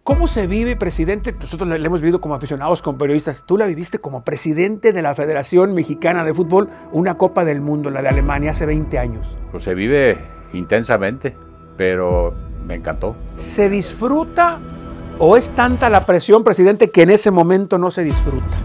¿Cómo se vive, presidente? Nosotros la hemos vivido como aficionados, como periodistas. Tú la viviste como presidente de la Federación Mexicana de Fútbol, una Copa del Mundo, la de Alemania, hace 20 años. Pues se vive intensamente, pero me encantó. ¿Se disfruta o es tanta la presión, presidente, que en ese momento no se disfruta?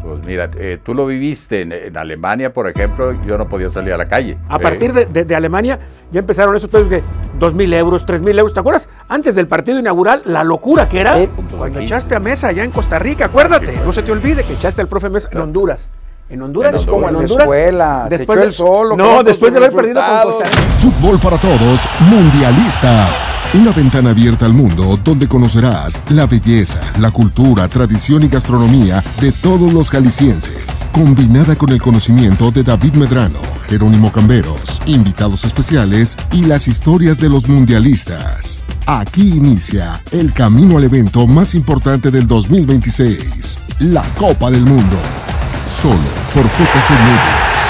Pues mira, tú lo viviste en Alemania, por ejemplo, yo no podía salir a la calle. A partir de Alemania ya empezaron esos precios de 2,000 euros, 3,000 euros. ¿Te acuerdas? Antes del partido inaugural, la locura que era cuando echaste a Mesa allá en Costa Rica. Acuérdate, no se te olvide que echaste al profe Mesa en Honduras. En Honduras es como en Honduras. Escuela, después se echó el solo. No, después de haber perdido con Costa Rica. Fútbol para Todos Mundialista. Una ventana abierta al mundo donde conocerás la belleza, la cultura, tradición y gastronomía de todos los jaliscienses, combinada con el conocimiento de David Medrano, Jerónimo Camberos, invitados especiales y las historias de los mundialistas. Aquí inicia el camino al evento más importante del 2026, la Copa del Mundo. Solo por JC Medios.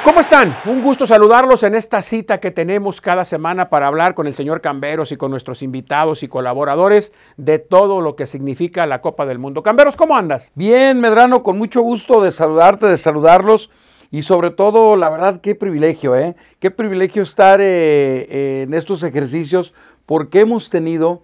¿Cómo están? Un gusto saludarlos en esta cita que tenemos cada semana para hablar con el señor Camberos y con nuestros invitados y colaboradores de todo lo que significa la Copa del Mundo. Camberos, ¿cómo andas? Bien, Medrano, con mucho gusto de saludarte, de saludarlos y sobre todo, la verdad, qué privilegio, ¿eh? Qué privilegio estar en estos ejercicios porque hemos tenido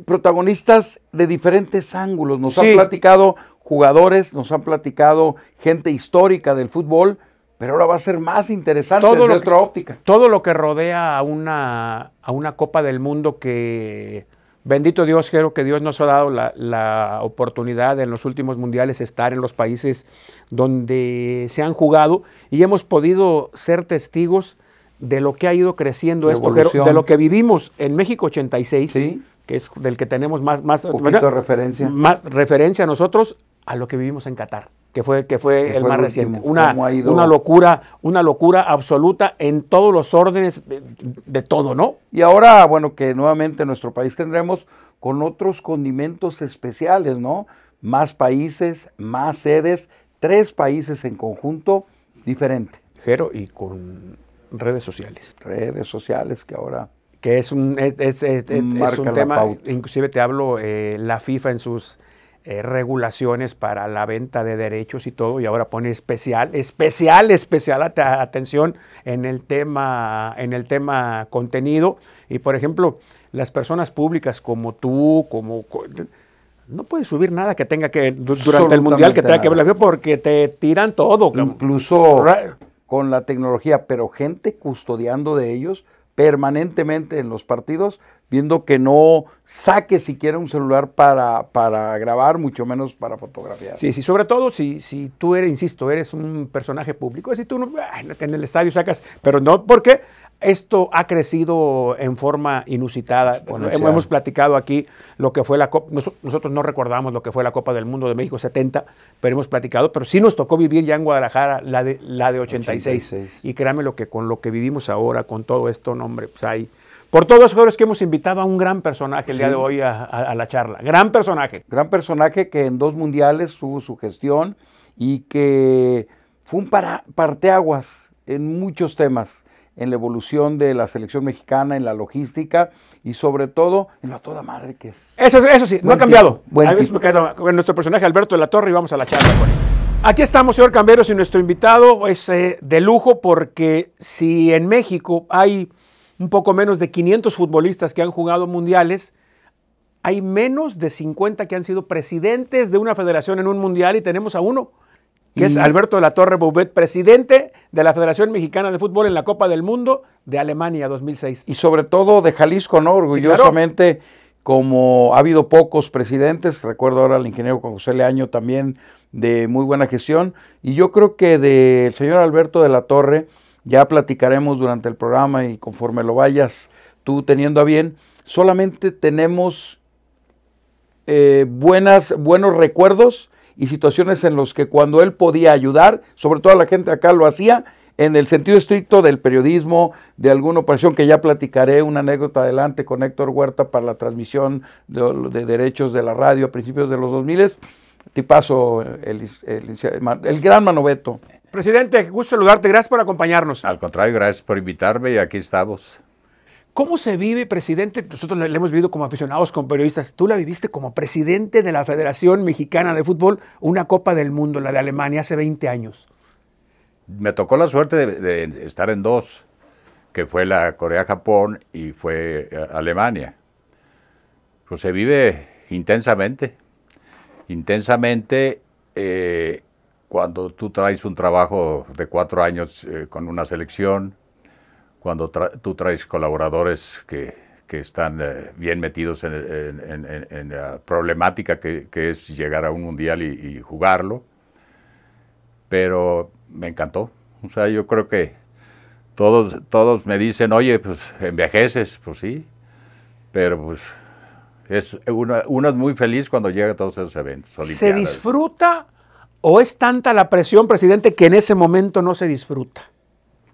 protagonistas de diferentes ángulos. Nos han platicado jugadores, nos han platicado gente histórica del fútbol, pero ahora va a ser más interesante desde otra óptica. Todo lo que rodea a una Copa del Mundo que, bendito Dios, creo que Dios nos ha dado la oportunidad en los últimos mundiales estar en los países donde se han jugado y hemos podido ser testigos de lo que ha ido creciendo esto, de lo que vivimos en México 86, ¿sí? Que es del que tenemos más de referencia. Más referencia a nosotros, a lo que vivimos en Qatar, que fue el más reciente. Una locura absoluta en todos los órdenes de todo, ¿no? Y ahora, bueno, que nuevamente en nuestro país tendremos con otros condimentos especiales, ¿no? Más países, más sedes, 3 países en conjunto diferente. Jero, y con redes sociales. Redes sociales que ahora... Que es un tema, inclusive te hablo, la FIFA en sus regulaciones para la venta de derechos y todo, y ahora pone especial atención en el tema contenido. Y por ejemplo, las personas públicas como tú, no puedes subir nada que tenga que, durante el Mundial, que tenga que ver la FIFA, porque te tiran todo. Incluso con la tecnología, pero gente custodiando de ellos permanentemente en los partidos, viendo que no saque siquiera un celular para grabar, mucho menos para fotografiar. Sí, sobre todo si tú eres un personaje público, si tú en el estadio sacas, pero no, porque esto ha crecido en forma inusitada. Bueno, hemos platicado aquí lo que fue la Copa, nosotros no recordamos lo que fue la Copa del Mundo de México 70, pero hemos platicado, pero sí nos tocó vivir ya en Guadalajara la de 86. Y créanme lo que con lo que vivimos ahora, con todo esto, no, hombre, pues hay... Por todos los que hemos invitado a un gran personaje el día de hoy a la charla. Gran personaje. Gran personaje que en 2 mundiales tuvo su gestión y que fue un parteaguas en muchos temas, en la evolución de la selección mexicana, en la logística y sobre todo en la toda madre que es. Eso sí, no ha cambiado. Con nuestro personaje Alberto de la Torre y vamos a la charla con él. Aquí estamos, señor Camberos, y nuestro invitado es de lujo porque si en México hay un poco menos de 500 futbolistas que han jugado mundiales, hay menos de 50 que han sido presidentes de una federación en un mundial y tenemos a uno, que es Alberto de la Torre Boubet, presidente de la Federación Mexicana de Fútbol en la Copa del Mundo de Alemania 2006. Y sobre todo de Jalisco, ¿no? Orgullosamente, sí, claro. Como ha habido pocos presidentes, recuerdo ahora al ingeniero Juan José Leaño también de muy buena gestión, y yo creo que del señor Alberto de la Torre, ya platicaremos durante el programa y conforme lo vayas tú teniendo a bien, solamente tenemos buenos recuerdos y situaciones en los que cuando él podía ayudar, sobre todo la gente acá lo hacía, en el sentido estricto del periodismo, de alguna operación que ya platicaré, una anécdota adelante con Héctor Huerta para la transmisión de derechos de la radio a principios de los 2000, tipazo el gran Manoveto. Presidente, gusto saludarte, gracias por acompañarnos. Al contrario, gracias por invitarme y aquí estamos. ¿Cómo se vive, presidente? Nosotros la hemos vivido como aficionados, como periodistas. Tú la viviste como presidente de la Federación Mexicana de Fútbol, una Copa del Mundo, la de Alemania, hace 20 años. Me tocó la suerte de estar en dos, que fue la Corea-Japón y fue Alemania. Pues se vive intensamente. Intensamente cuando tú traes un trabajo de 4 años con una selección, cuando tú traes colaboradores que están bien metidos en la problemática que es llegar a un mundial y jugarlo. Pero me encantó. O sea, yo creo que todos me dicen, oye, pues envejeces, pues sí, pero pues uno es muy feliz cuando llega a todos esos eventos. ¿Se disfruta o es tanta la presión, presidente, que en ese momento no se disfruta?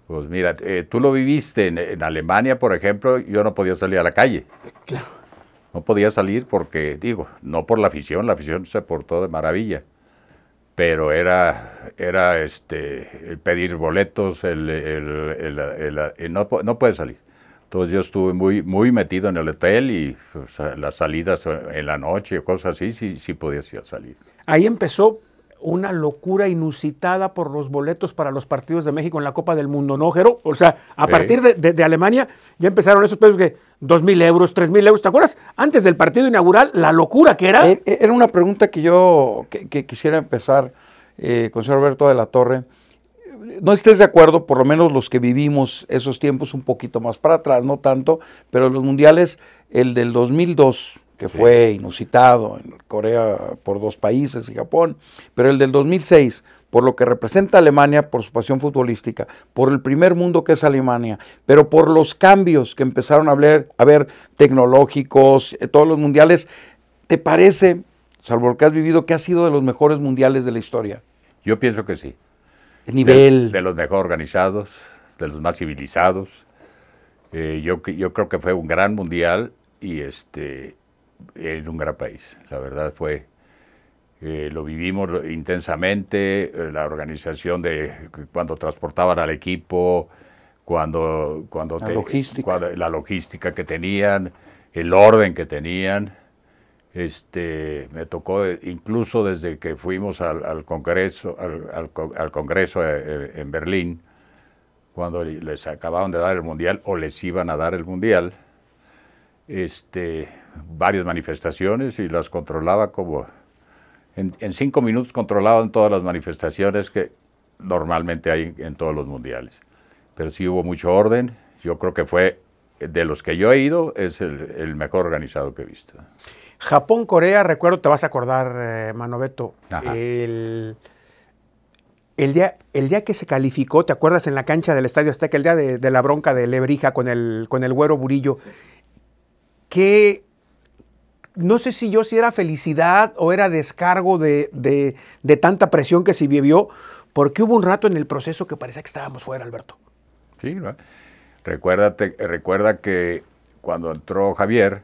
Pues mira, tú lo viviste en Alemania, por ejemplo, yo no podía salir a la calle. Claro. No podía salir porque, digo, no por la afición se portó de maravilla, pero era el pedir boletos, no puede salir. Entonces yo estuve muy metido en el hotel y pues, las salidas en la noche o cosas así, sí podías salir. Ahí empezó una locura inusitada por los boletos para los partidos de México en la Copa del Mundo, ¿no, Jero? O sea, a partir de Alemania ya empezaron esos precios que 2,000 euros, 3,000 euros. ¿Te acuerdas? Antes del partido inaugural, la locura que era. Era una pregunta que yo quisiera empezar con el señor Alberto de la Torre. No estés de acuerdo, por lo menos los que vivimos esos tiempos un poquito más para atrás, no tanto, pero los mundiales, el del 2002, que fue inusitado en Corea por 2 países y Japón, pero el del 2006, por lo que representa Alemania, por su pasión futbolística, por el primer mundo que es Alemania, pero por los cambios que empezaron a haber tecnológicos, todos los mundiales, ¿te parece, salvo lo que has vivido, que ha sido de los mejores mundiales de la historia? Yo pienso que sí. El nivel. De los mejor organizados, de los más civilizados. Yo creo que fue un gran mundial y en un gran país. La verdad fue, lo vivimos intensamente, la organización de cuando transportaban al equipo, la logística que tenían, el orden que tenían. Me tocó incluso desde que fuimos al Congreso, al Congreso en Berlín, cuando les acababan de dar el mundial o les iban a dar el mundial, varias manifestaciones y las controlaba como en 5 minutos controlaban todas las manifestaciones que normalmente hay en todos los mundiales. Pero sí hubo mucho orden. Yo creo que fue de los que yo he ido es el mejor organizado que he visto. Japón-Corea, recuerdo, te vas a acordar, Manoveto, el día que se calificó, ¿te acuerdas en la cancha del Estadio Azteca, el día de la bronca de Lebrija con el Güero Burillo? Sí. Que no sé si era felicidad o era descargo de tanta presión que se vivió, porque hubo un rato en el proceso que parecía que estábamos fuera, Alberto. Sí, ¿no? Recuerda que cuando entró Javier,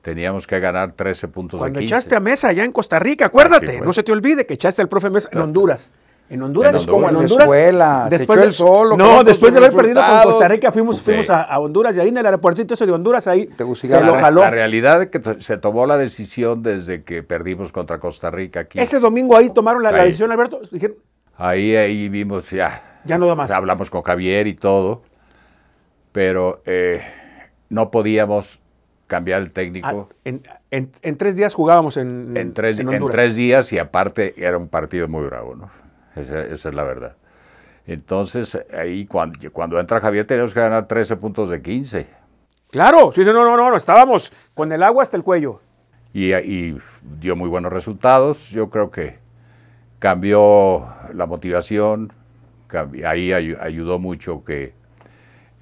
teníamos que ganar 13 puntos cuando de 15. Cuando echaste a Mesa allá en Costa Rica, acuérdate, no se te olvide que echaste al profe Mesa en Honduras. En Honduras es como en Honduras. Escuela, después se echó el solo. No, después de haber perdido con Costa Rica, fuimos a Honduras y ahí en el aeropuertito ese de Honduras, ahí se lo jaló. La realidad es que se tomó la decisión desde que perdimos contra Costa Rica aquí. Ese domingo ahí tomaron la decisión, Alberto. Dijeron, ahí vimos ya no da más. Hablamos con Javier y todo, pero no podíamos cambiar el técnico. En 3 días jugábamos en Honduras. En 3 días y aparte era un partido muy bravo, ¿no? Esa es la verdad. Entonces, ahí cuando entra Javier tenemos que ganar 13 puntos de 15. Claro, sí, no, estábamos con el agua hasta el cuello. Y dio muy buenos resultados. Yo creo que cambió la motivación, ahí ayudó mucho que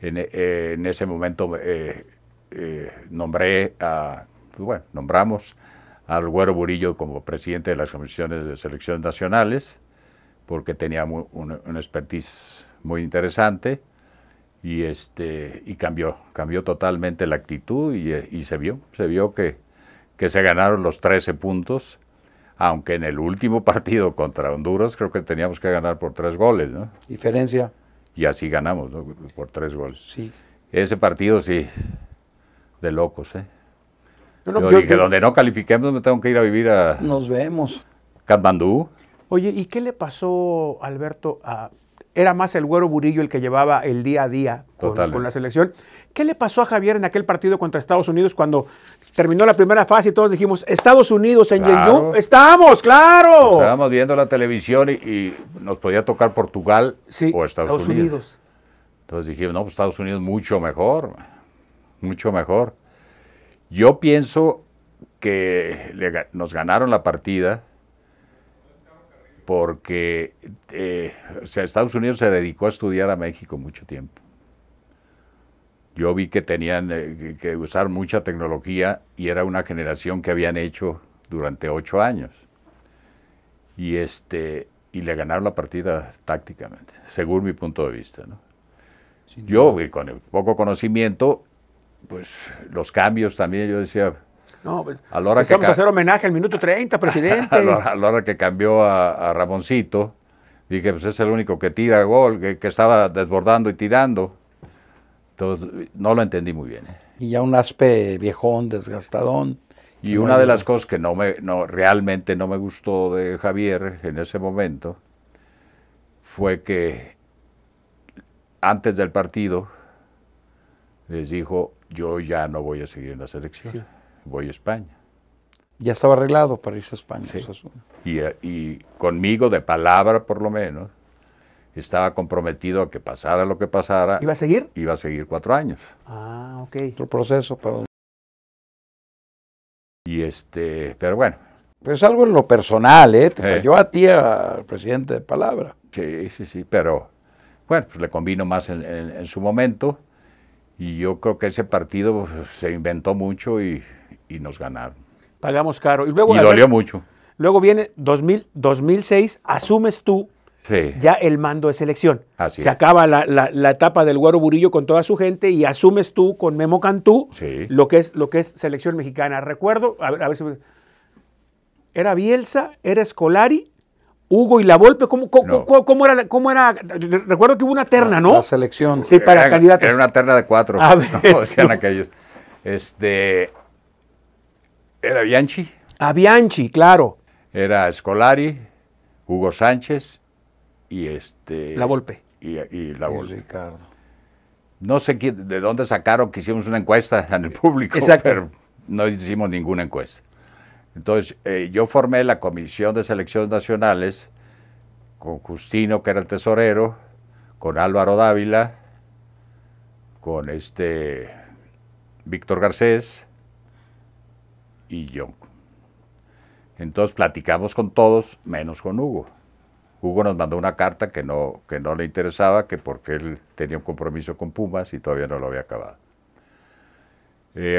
en ese momento nombramos al Güero Burillo como presidente de las comisiones de selecciones nacionales, porque tenía un expertise muy interesante y cambió totalmente la actitud y se vio que se ganaron los 13 puntos, aunque en el último partido contra Honduras creo que teníamos que ganar por 3 goles, ¿no? Diferencia. Y así ganamos, ¿no? Por 3 goles. Sí. Ese partido sí, de locos, ¿eh? No, Yo dije, donde no califiquemos me tengo que ir a vivir a Nos vemos. Katmandú. Oye, ¿y qué le pasó, Alberto? Era más el Güero Burillo el que llevaba el día a día con la selección. ¿Qué le pasó a Javier en aquel partido contra Estados Unidos cuando terminó la primera fase y todos dijimos, Estados Unidos en Yenyú? ¡Estamos, claro! Estábamos viendo la televisión y nos podía tocar Portugal o Estados Unidos. Entonces dijimos, no, pues Estados Unidos mucho mejor, mucho mejor. Yo pienso que nos ganaron la partida porque Estados Unidos se dedicó a estudiar a México mucho tiempo. Yo vi que tenían que usar mucha tecnología y era una generación que habían hecho durante 8 años. Y le ganaron la partida tácticamente, según mi punto de vista, ¿no? Yo, con el poco conocimiento, pues los cambios también, yo decía, no, pues, a la hora vamos a hacer homenaje al minuto 30, presidente. a la hora que cambió a Ramoncito, dije, pues es el único que tira gol, que estaba desbordando y tirando. Entonces, no lo entendí muy bien. Y ya un Aspe viejón, desgastadón. Y una de las cosas que realmente no me gustó de Javier en ese momento fue que antes del partido les dijo, yo ya no voy a seguir en la selección, voy a España. Ya estaba arreglado para irse a España. Sí. Y conmigo, de palabra por lo menos, estaba comprometido a que pasara lo que pasara. ¿Iba a seguir? Iba a seguir 4 años. Ah, ok. Otro proceso, pero... pero bueno. Pues algo en lo personal, ¿eh? Te falló a ti, al presidente de palabra. Sí, pero bueno, pues le convino más en su momento. Y yo creo que ese partido se inventó mucho y nos ganaron. Pagamos caro. Y luego, dolió mucho. Luego viene 2006, asumes tú ya el mando de selección. Se acaba la etapa del Güero Burillo con toda su gente y asumes tú con Memo Cantú lo que es selección mexicana. Recuerdo, a ver si... ¿Era Bielsa? ¿Era Scolari? Hugo y La Volpe, ¿cómo era? Recuerdo que hubo una terna, ¿no? La selección. Sí, para candidatos. Era una terna de 4. A ver. Como decían aquellos. Era Bianchi. Bianchi, claro. Era Scolari, Hugo Sánchez y La Volpe. Y La Volpe. Ricardo. No sé de dónde sacaron que hicimos una encuesta en el público, pero no hicimos ninguna encuesta. Entonces, yo formé la Comisión de Selecciones Nacionales con Justino, que era el tesorero, con Álvaro Dávila, con Víctor Garcés y yo. Entonces platicamos con todos, menos con Hugo. Hugo nos mandó una carta que no le interesaba, que porque él tenía un compromiso con Pumas y todavía no lo había acabado.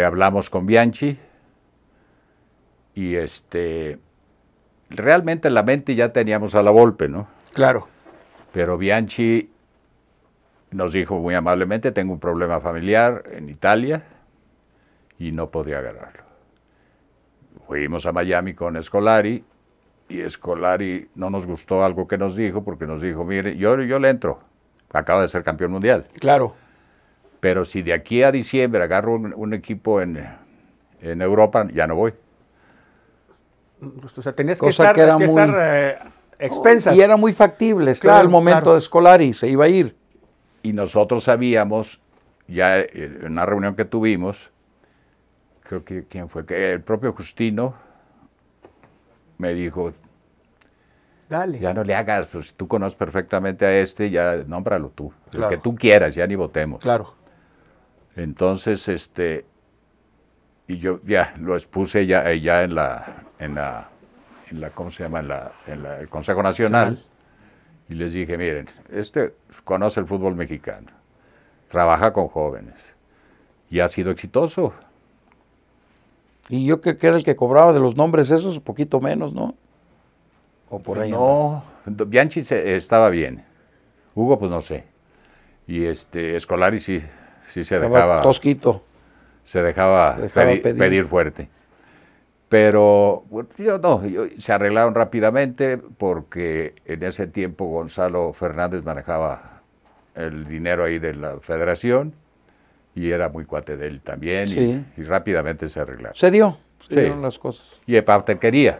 Hablamos con Bianchi. Y realmente en la mente ya teníamos a La Volpe, ¿no? Claro. Pero Bianchi nos dijo muy amablemente, tengo un problema familiar en Italia y no podría agarrarlo. Fuimos a Miami con Scolari y Scolari no nos gustó algo que nos dijo porque nos dijo, mire, yo le entro, acaba de ser campeón mundial. Claro. Pero si de aquí a diciembre agarro un equipo en Europa, ya no voy. O sea, tenías que estar expensas. Y era muy factible, era el momento de Scolari, se iba a ir. Y nosotros sabíamos, ya en una reunión que tuvimos, creo que quién fue, que el propio Justino me dijo, dale. Ya no le hagas, pues tú conoces perfectamente a ya nómbralo tú, el que tú quieras, ya ni votemos. Claro. Entonces, y yo ya lo expuse ya en la ¿cómo se llama? En el Consejo Nacional. Y les dije, miren, conoce el fútbol mexicano, trabaja con jóvenes y ha sido exitoso. Y yo que era el que cobraba de los nombres esos, un poquito menos, ¿no? O por ahí. No, Bianchi estaba bien. Hugo, pues no sé. Y Scolari sí se dejaba... Tosquito. Se dejaba pedir fuerte. Pero se arreglaron rápidamente porque en ese tiempo Gonzalo Fernández manejaba el dinero ahí de la federación y era muy cuate de él también, Sí. y rápidamente se arreglaron. Se Sí. dieron las cosas. Y aparte quería.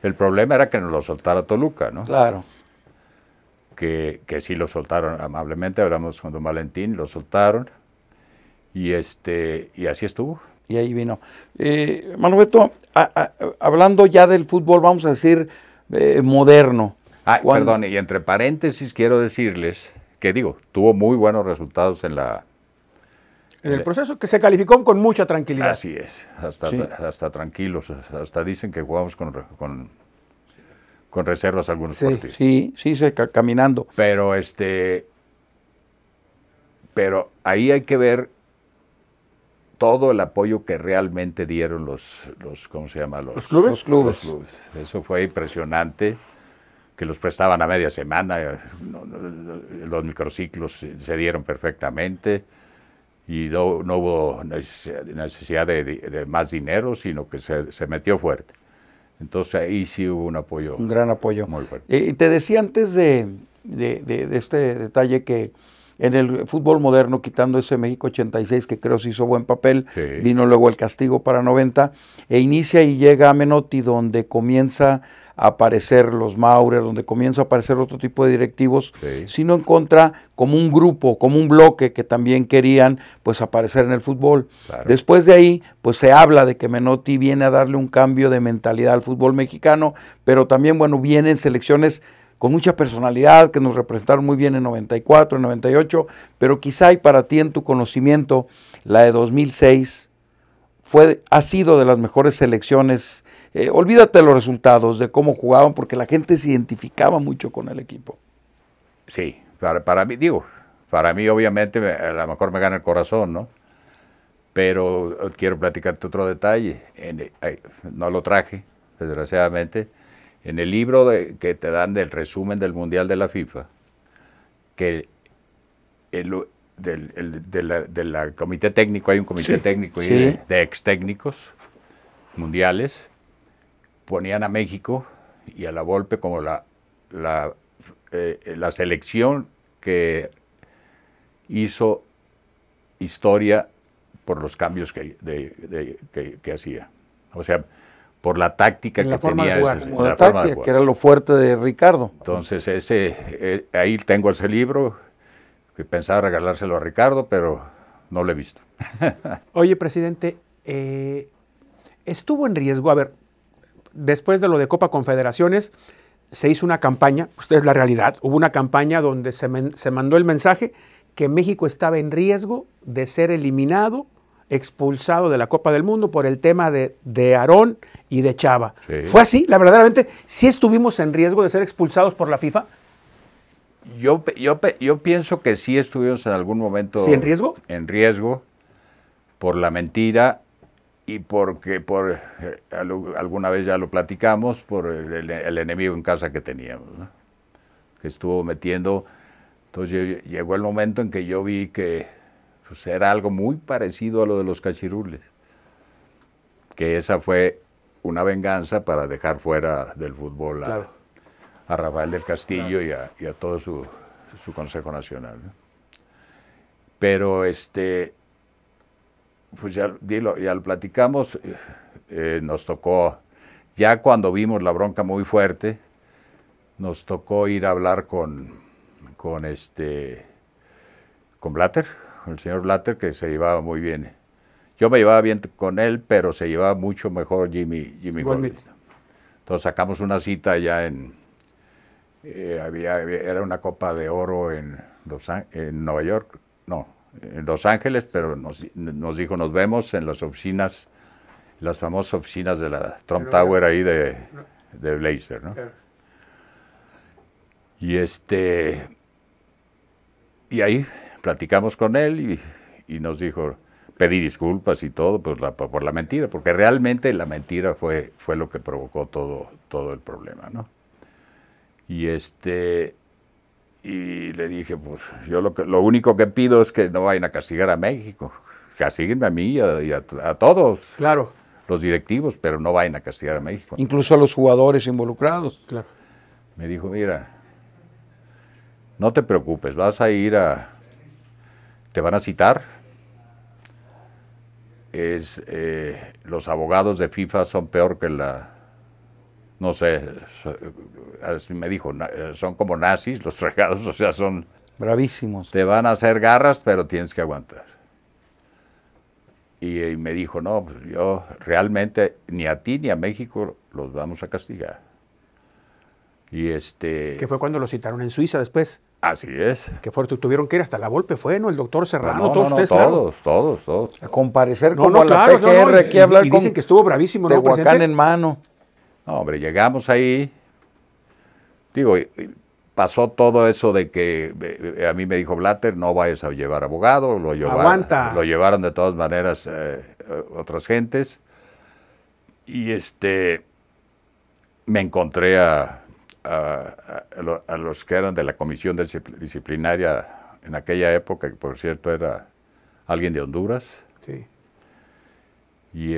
El problema era que nos lo soltara Toluca, ¿no? Claro. Que sí lo soltaron amablemente, hablamos con don Valentín, lo soltaron, y así estuvo. Y ahí vino. Manuel Beto, hablando ya del fútbol, vamos a decir, moderno. Perdón, y entre paréntesis quiero decirles que tuvo muy buenos resultados en el proceso, que se calificó con mucha tranquilidad. Así es, hasta tranquilos, hasta dicen que jugamos con reservas algunos partidos. Sí, caminando. Pero ahí hay que ver todo el apoyo que realmente dieron los ¿cómo se llama? Los clubes. Los clubes. Eso fue impresionante, que los prestaban a media semana, los microciclos se dieron perfectamente y no hubo necesidad de más dinero, sino que se metió fuerte. Entonces ahí sí hubo un apoyo. Un gran apoyo. Muy fuerte. Y te decía antes de este detalle que en el fútbol moderno, quitando ese México 86 que creo se hizo buen papel, Sí. vino luego el castigo para 90, e inicia y llega a Menotti, donde comienza a aparecer los Maurer, donde comienza a aparecer otro tipo de directivos, Sí. sino en contra como un grupo, como un bloque que también querían pues aparecer en el fútbol. Claro. Después de ahí, pues se habla de que Menotti viene a darle un cambio de mentalidad al fútbol mexicano, pero también, bueno, vienen selecciones con mucha personalidad, que nos representaron muy bien en 94, en 98, pero quizá, y para ti en tu conocimiento, la de 2006 ha sido de las mejores selecciones. Olvídate de los resultados, de cómo jugaban, porque la gente se identificaba mucho con el equipo. Sí, para mí obviamente a lo mejor me gana el corazón, ¿no? Pero quiero platicarte otro detalle, no lo traje, desgraciadamente. En el libro que te dan del resumen del Mundial de la FIFA, que del comité técnico, hay un comité técnico Sí. de ex técnicos mundiales, ponían a México y a la Volpe como la selección que hizo historia por los cambios que hacía. O sea, por la táctica que tenía. La táctica, que era lo fuerte de Ricardo. Entonces, ahí tengo ese libro, que pensaba regalárselo a Ricardo, pero no lo he visto. Oye, presidente, estuvo en riesgo, a ver, después de lo de Copa Confederaciones, se hizo una campaña, usted es la realidad, hubo una campaña donde se mandó el mensaje que México estaba en riesgo de ser eliminado, expulsado de la Copa del Mundo por el tema de Aarón y de Chava. Sí. ¿Fue así? ¿La verdaderamente sí estuvimos en riesgo de ser expulsados por la FIFA? Yo pienso que sí estuvimos en algún momento... ¿Sí en riesgo? En riesgo por la mentira y porque alguna vez ya lo platicamos, por el enemigo en casa que teníamos, ¿no? Que estuvo metiendo. Entonces llegó el momento en que yo vi que pues, era algo muy parecido a lo de los cachirules, que esa fue una venganza para dejar fuera del fútbol a Rafael del Castillo y a todo su Consejo Nacional, ¿no? Pero pues ya lo platicamos, nos tocó, ya cuando vimos la bronca muy fuerte, nos tocó ir a hablar con Blatter, con el señor Blatter, que se llevaba muy bien. Yo me llevaba bien con él, pero se llevaba mucho mejor Jimmy Goldsmith. Entonces sacamos una cita allá era una Copa de Oro en Nueva York, no, en Los Ángeles, pero nos dijo, nos vemos en las oficinas, las famosas oficinas de la Trump Tower ahí de Blazer, ¿no? Claro. Y ahí platicamos con él y nos dijo, pedí disculpas y todo por la mentira, porque realmente la mentira fue lo que provocó todo el problema, ¿no? Y le dije, pues yo lo único que pido es que no vayan a castigar a México, castíguenme a mí y a todos. Claro. Los directivos, pero no vayan a castigar a México. Incluso a los jugadores involucrados. Claro. Me dijo, mira, no te preocupes, vas a ir te van a citar los abogados de FIFA son peor que no sé, así me dijo, son como nazis los fregados, o sea, son... Bravísimos. Te van a hacer garras, pero tienes que aguantar. Y me dijo, no, pues yo realmente ni a ti ni a México los vamos a castigar. Y Que fue cuando lo citaron en Suiza después. Así es. Que tuvieron que ir hasta la Volpe, fue, ¿no? El doctor Serrano, No, todos ustedes, todos. A comparecer No, como a la claro, PGR, aquí a hablar y con dicen que estuvo bravísimo, ¿no, Tehuacán presidente? en mano. No, hombre, llegamos ahí, digo, pasó todo eso de que a mí me dijo Blatter, no vayas a llevar abogado, Aguanta. Lo llevaron de todas maneras otras gentes, y me encontré a los que eran de la comisión disciplinaria en aquella época, que por cierto era alguien de Honduras, Sí. y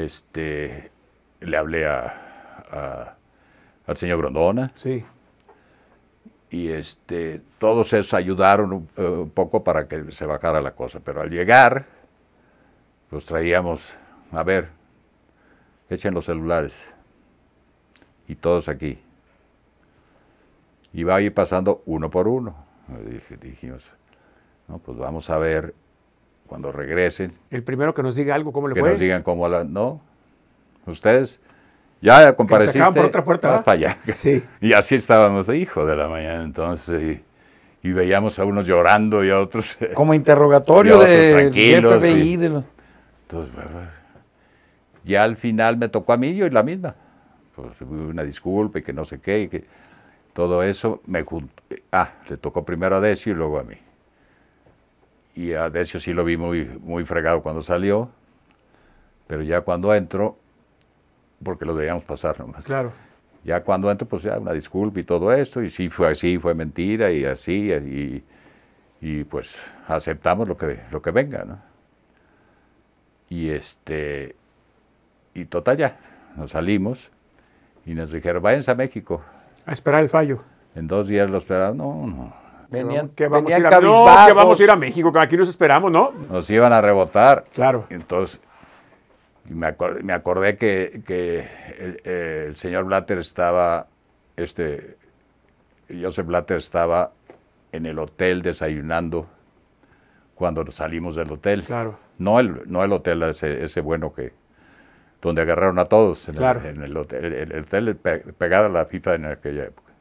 le hablé al señor Grondona, Sí. y todos esos ayudaron un poco para que se bajara la cosa, pero al llegar, pues traíamos, a ver, echen los celulares, y todos aquí. Y va a ir pasando uno por uno. Dijimos, no, pues vamos a ver cuando regresen. El primero que nos diga algo, ¿cómo le Que fue? nos digan cómo no, ustedes ya compareciste, sacaban por otra puerta, vas ¿va? para allá. Sí. Y así estábamos, hijo de la mañana, entonces, y veíamos a unos llorando y a otros... Como interrogatorio y otros de tranquilos, FBI. y entonces, ya al final me tocó a mí yo y la misma. Pues una disculpa y que no sé qué, y que todo eso le tocó primero a Decio y luego a mí. Y a Decio sí lo vi muy fregado cuando salió, pero ya cuando entro, porque lo debíamos pasar nomás. Claro. Ya cuando entro, pues ya una disculpa y todo esto, y sí fue así, fue mentira, y así, y pues aceptamos lo que venga, ¿no? Y y total ya, nos salimos, y nos dijeron, váyanse a México. A esperar el fallo. En 2 días lo esperaban, no. Que vamos a ir cabizbajos. que vamos a ir a México, que aquí nos esperamos, ¿no? Nos iban a rebotar. Claro. Entonces, me acordé que el señor Blatter estaba, Joseph Blatter estaba en el hotel desayunando cuando salimos del hotel. Claro. No el hotel ese bueno donde agarraron a todos, Claro. en el hotel, el hotel pegado a la FIFA en aquella época.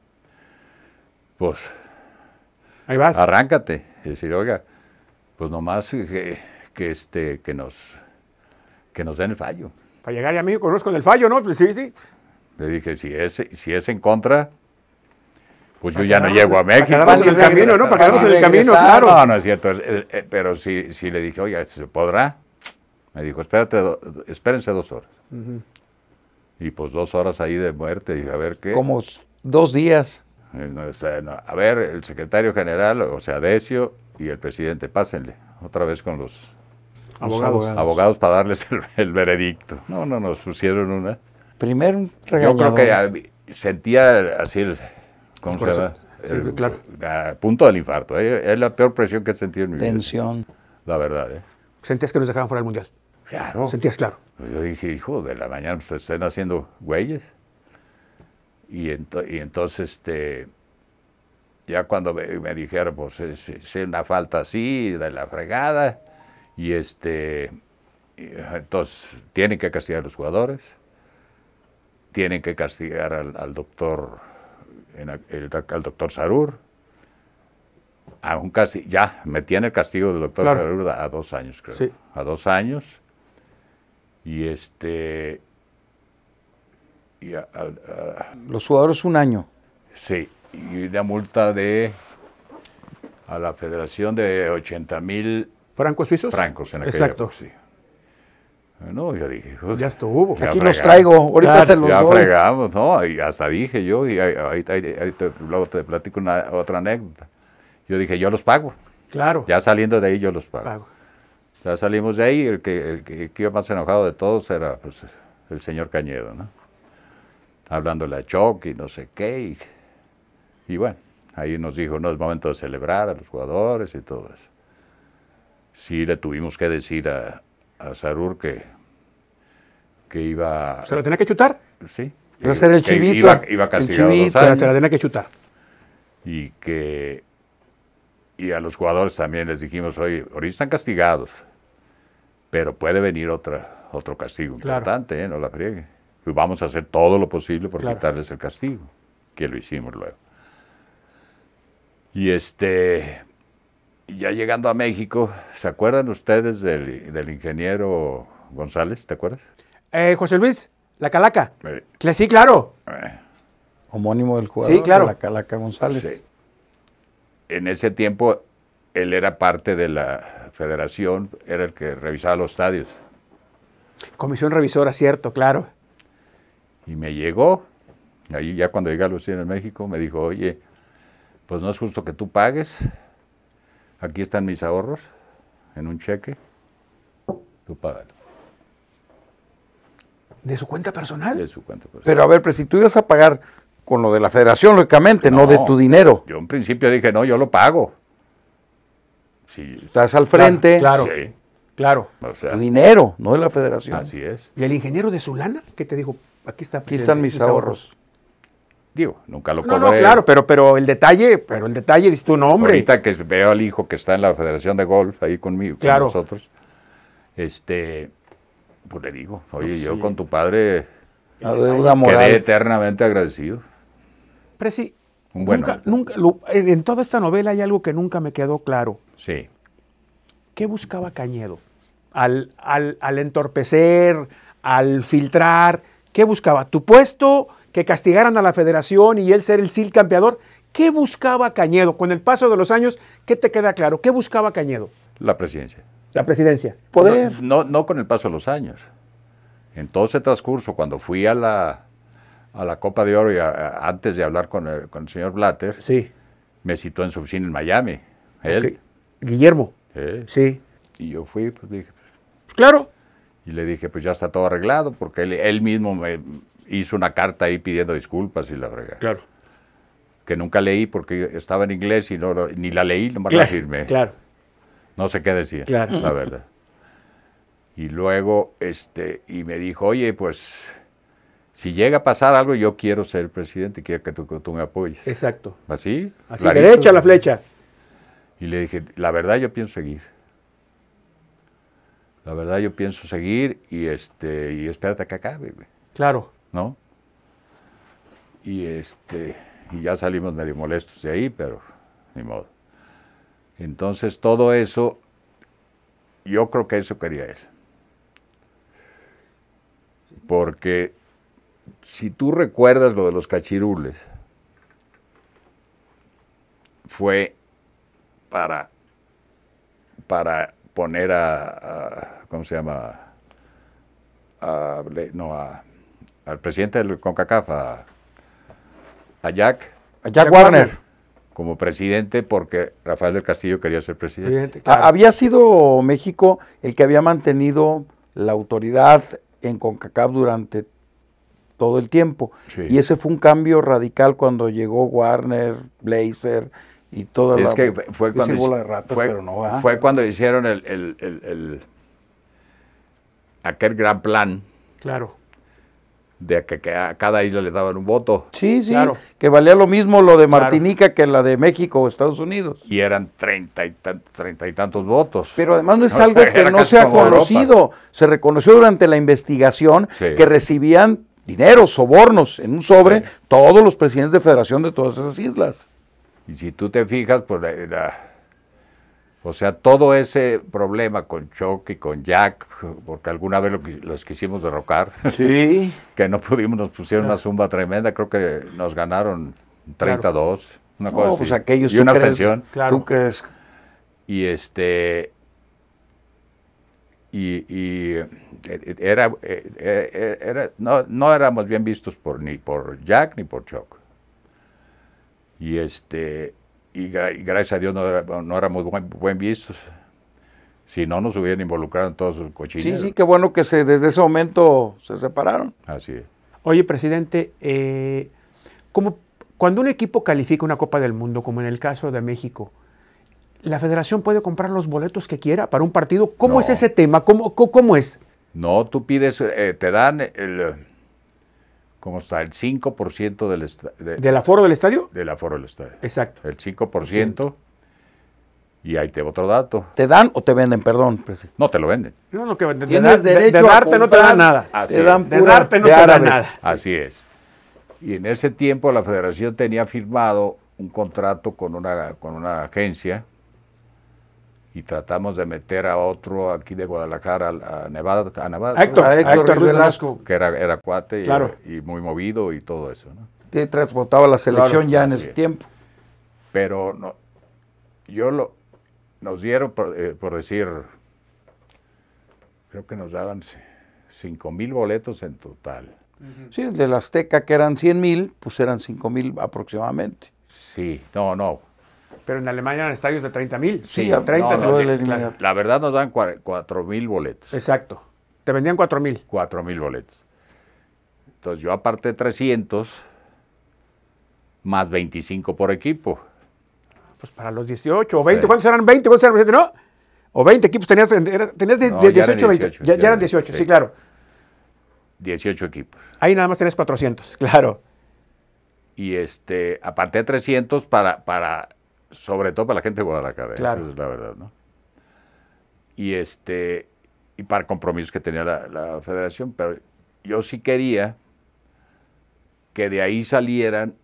Pues, Ahí vas. arráncate, y decir, oiga, pues nomás que nos den el fallo. Para llegar ya a México, con el fallo, ¿no? Pues sí. Le dije, si es en contra, pues yo Para ya no quedarnos- llego a para México. quedarnos en el camino, ¿no? Para quedarnos en el camino, regresar. claro. No es cierto, pero sí le dije, oiga, ¿se podrá? Me dijo, espérense 2 horas. Y pues 2 horas ahí de muerte, y a ver qué. Como 2 días. A ver, el secretario general, o sea, Decio, y el presidente, pásenle, otra vez con los abogados para darles el veredicto. No, nos pusieron una. Primero un Yo regañador. creo que sentía así ¿cómo se llama? Sí, claro. A punto del infarto. Es la peor presión que he sentido en mi vida. Tensión. La verdad, Sentías que nos dejaban fuera del Mundial. Claro. Sentías, claro. Yo dije, hijo de la mañana, pues estén haciendo güeyes. Y entonces, ya cuando me dijeron, pues es una falta así, de la fregada, y entonces tienen que castigar a los jugadores, tienen que castigar al doctor, al doctor Sarur, ya metían el castigo del doctor Claro. Sarur a 2 años, creo. Sí. A 2 años. Y Los jugadores 1 año. sí, y una multa a la federación de 80,000 ¿Francos suizos? francos en aquella Exacto. época, sí. No, yo dije, Ya estuvo. Ya Aquí los fregamos. traigo. Ahorita Claro, se los ya doy. fregamos, ¿no? Y hasta dije yo, y luego te platico otra anécdota. Yo dije, yo los pago. Claro. Ya saliendo de ahí, yo los pago. Pago. Ya salimos de ahí, el que iba más enojado de todos era pues, el señor Cañedo, ¿no? Hablándole a Choc y no sé qué. Y bueno, ahí nos dijo, no, es momento de celebrar a los jugadores y todo eso. Sí le tuvimos que decir a Sarur que que iba... ¿Se lo tenía que chutar? Sí. Iba a ser el que chivito. Iba castigado El 2 chivito. años. Se la tenía que chutar. Y a los jugadores también les dijimos, oye, ahorita están castigados, pero puede venir otro castigo importante, no la friegue. Y vamos a hacer todo lo posible por quitarles el castigo, que lo hicimos luego. Y ya llegando a México, ¿se acuerdan ustedes del ingeniero González? ¿Te acuerdas? José Luis, la Calaca. Eh. Sí, claro. Homónimo del jugador. Sí, claro. La Calaca González. Sí. En ese tiempo, él era parte de la federación, era el que revisaba los estadios. Comisión revisora, cierto, claro. Y me llegó, ahí ya cuando llegué a los 100 en México, me dijo, oye, pues no es justo que tú pagues, aquí están mis ahorros, en un cheque, tú págalo. ¿De su cuenta personal? De su cuenta personal. Pero a ver, pero si tú ibas a pagar con lo de la federación, lógicamente, no de tu dinero. Yo en principio dije, no, yo lo pago. Sí, Estás al frente, Claro, sí, claro. o sea, tu dinero, no de la federación. así es. ¿Y el ingeniero de su lana? ¿Qué te dijo? Aquí está. Aquí están mis ahorros. Digo, nunca lo No, cobré. claro, pero el detalle, dices tú, no, hombre. Ahorita que veo al hijo que está en la Federación de Golf, ahí conmigo, Claro. con nosotros, pues le digo, oye, Sí. yo con tu padre La deuda quedé moral. eternamente agradecido. Pero sí, Un buen nunca, hombre. en toda esta novela hay algo que nunca me quedó claro. Sí. ¿Qué buscaba Cañedo? Al entorpecer, al filtrar, ¿qué buscaba? ¿Tu puesto? ¿Que castigaran a la federación y él ser el SIL campeador? ¿Qué buscaba Cañedo? Con el paso de los años, ¿qué te queda claro? ¿Qué buscaba Cañedo? La presidencia. La presidencia. Poder. No con el paso de los años. En todo ese transcurso, cuando fui a la Copa de Oro, y antes de hablar con el señor Blatter, Sí. me citó en su oficina en Miami. Él. Ok. Guillermo. Sí. Sí. Y yo fui, pues dije, Claro. y le dije, pues ya está todo arreglado, porque él mismo me hizo una carta ahí pidiendo disculpas y la fregada. Claro. Que nunca leí porque estaba en inglés y ni la leí, nomás la firmé. Claro. No sé qué decía, Claro. la verdad. Y luego, y me dijo, oye, pues, si llega a pasar algo, yo quiero ser presidente, quiero que tú me apoyes. Exacto. Así, Así, clarito. derecha a la flecha. Y le dije, la verdad yo pienso seguir. La verdad yo pienso seguir y espérate a que acabe, güey, Claro. ¿no? Y ya salimos medio molestos de ahí, pero ni modo. Entonces todo eso, yo creo que eso quería él. Porque si tú recuerdas lo de los cachirules, fue para poner ¿cómo se llama? Al presidente del CONCACAF, a Jack Warner. como presidente, porque Rafael del Castillo quería ser presidente. Claro. Había sido México el que había mantenido la autoridad en CONCACAF durante todo el tiempo. Sí. Y ese fue un cambio radical cuando llegó Warner, Blazer y toda la... Es que fue cuando, bola de ratas, pero no va. fue cuando hicieron aquel gran plan Claro. de que a cada isla le daban un voto. Sí, sí, Claro. que valía lo mismo lo de Martinica que la de México o Estados Unidos. Y eran 30 y tantos votos. Pero además no es O algo sea, que era no casi se ha como Europa. conocido. Se reconoció durante la investigación Sí. que recibían dinero, sobornos en un sobre Sí. todos los presidentes de federación de todas esas islas. Y si tú te fijas, pues o sea, todo ese problema con Chuck y con Jack, porque alguna vez los quisimos derrocar, Sí. que no pudimos, nos pusieron una zumba tremenda, creo que nos ganaron 32, una cosa No, así, pues aquellos y ¿tú una crees? abstención. Claro. ¿Tú crees? Y no éramos bien vistos ni por Jack ni por Chuck. Y gracias a Dios no éramos buen vistos. Si no, nos hubieran involucrado en todos sus Sí, cochineros. sí, qué bueno que desde ese momento se separaron. Así es. Oye, presidente, cuando un equipo califica una Copa del Mundo, como en el caso de México, ¿la federación puede comprar los boletos que quiera para un partido? ¿Cómo No. es ese tema? ¿Cómo es? No, tú pides, te dan ¿cómo está? El 5% ¿Del aforo del estadio? Del aforo del estadio. Exacto. El 5%. Y ahí te otro dato. ¿Te dan o te venden? Perdón. No, te lo venden. No, que Tienes derecho de darte no te dan nada. Así Te dan es. De darte no te dan nada. Así es. Y en ese tiempo la federación tenía firmado un contrato con una agencia y tratamos de meter a otro aquí de Guadalajara, a Nevada. Héctor Ruiz Velasco. Que era cuate Claro. y muy movido y todo eso, ¿no? Te transportaba la selección ya en ese es. tiempo. Pero no, nos dieron, por decir, creo que nos daban 5,000 boletos en total. Sí, de la Azteca, que eran 100,000, pues eran 5,000 aproximadamente. Sí, no. Pero en Alemania eran estadios de 30,000. Sí, 30. claro. La verdad nos dan 4,000 boletos. Exacto. Te vendían 4,000. 4,000 boletos. Entonces yo aparte 300, más 25 por equipo. Pues para los 18 o 20. Sí. ¿Cuántos eran? 20, ¿cuántos eran? ¿No? O 20 equipos tenías de No, 18 a 20. Ya eran 18, sí, claro. 18 equipos. Ahí nada más tenés 400, claro. Y aparte de 300 sobre todo para la gente de Guadalajara, Claro. Eso es la verdad, ¿no? Y para compromisos que tenía la federación, pero yo sí quería que de ahí salieran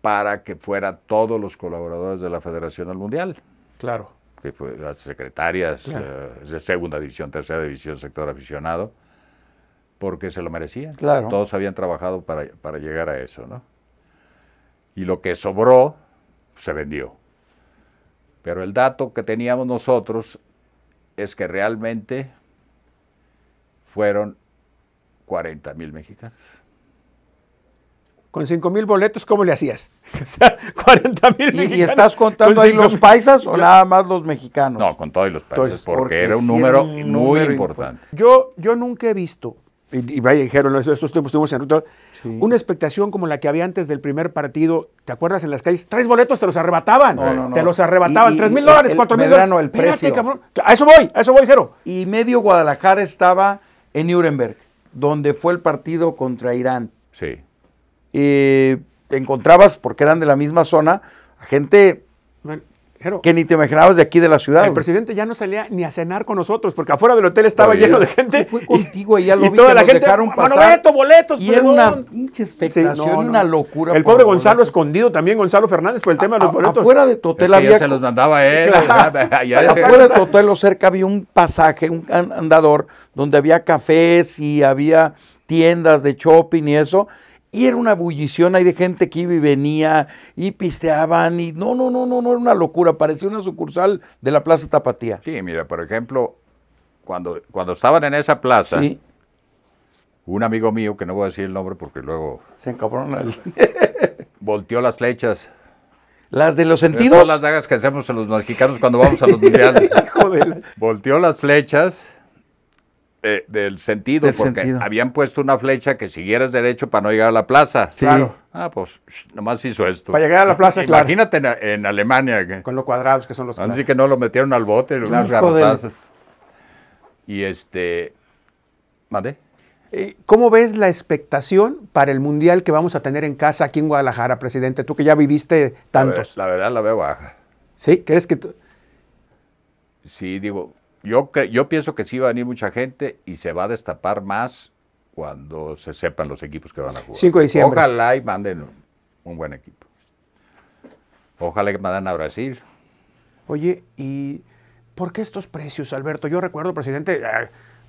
para que fueran todos los colaboradores de la federación al Mundial, Claro. que fue las secretarias, de segunda división, tercera división, sector aficionado, porque se lo merecían. Claro. Todos habían trabajado para llegar a eso, ¿no? Y lo que sobró se vendió. Pero el dato que teníamos nosotros es que realmente fueron 40,000 mexicanos. Con 5,000 boletos, ¿cómo le hacías? O sea, 40,000 mexicanos. ¿Y estás contando ahí los paisas o nada más los mexicanos? No, con todos los países, Entonces, porque era un sí número era un muy número importante. Yo nunca he visto, y vaya, dijeron, estos tiempos estuvimos en ruta, una expectación como la que había antes del primer partido. ¿Te acuerdas en las calles? 3 boletos te los arrebataban. No. Te los arrebataban. Y- 3,000 y dólares, el 4,000 Medrano, dólares. el precio. Espérate, cabrón. A eso voy, Jero. Y medio Guadalajara estaba en Nuremberg, donde fue el partido contra Irán. Sí. Te encontrabas, porque eran de la misma zona, a gente Bueno, Jero, que ni te imaginabas de aquí de la ciudad. el güey. presidente ya no salía ni a cenar con nosotros, porque afuera del hotel estaba Oye, lleno de gente. Fue contigo y ya lo y vi toda que la nos gente, dejaron pasar. Manoveto, boletos, Y era perdón. una pinche Sí, expectación, no. una locura. El por pobre los Gonzalo boletos. escondido también, Gonzalo Fernández, por el tema de los boletos. Afuera de tu hotel Es que había... ya se los mandaba él. Afuera de tu hotel o cerca había un pasaje, un andador, donde había cafés y había tiendas de shopping y eso. Y era una bullición ahí de gente que iba y venía y pisteaban y no, era una locura, parecía una sucursal de la Plaza Tapatía. Sí, mira, por ejemplo, cuando estaban en esa plaza, Sí, un amigo mío, que no voy a decir el nombre porque luego se encabrona. volteó las flechas. Las de los Todas sentidos. las dagas que hacemos en los mexicanos cuando vamos a los mundiales. Hijo de la- Volteó las flechas del sentido, Del porque sentido. habían puesto una flecha que siguieras derecho para no llegar a la plaza. Sí. Claro. Pues nomás hizo esto. Para llegar a la plaza, claro. Imagínate en Alemania. Con lo cuadrados que son los Así que no lo metieron al bote, los Claro. garrotazos. Y ¿Mandé? ¿Cómo ves la expectación para el Mundial que vamos a tener en casa aquí en Guadalajara, presidente? Tú que ya viviste tantos. La verdad la veo baja. ¿Sí? ¿Crees que Sí, digo, yo pienso que sí va a venir mucha gente y se va a destapar más cuando se sepan los equipos que van a jugar. 5 de diciembre. Ojalá y manden un buen equipo. Ojalá que manden a Brasil. Oye, ¿y por qué estos precios, Alberto? Yo recuerdo, presidente,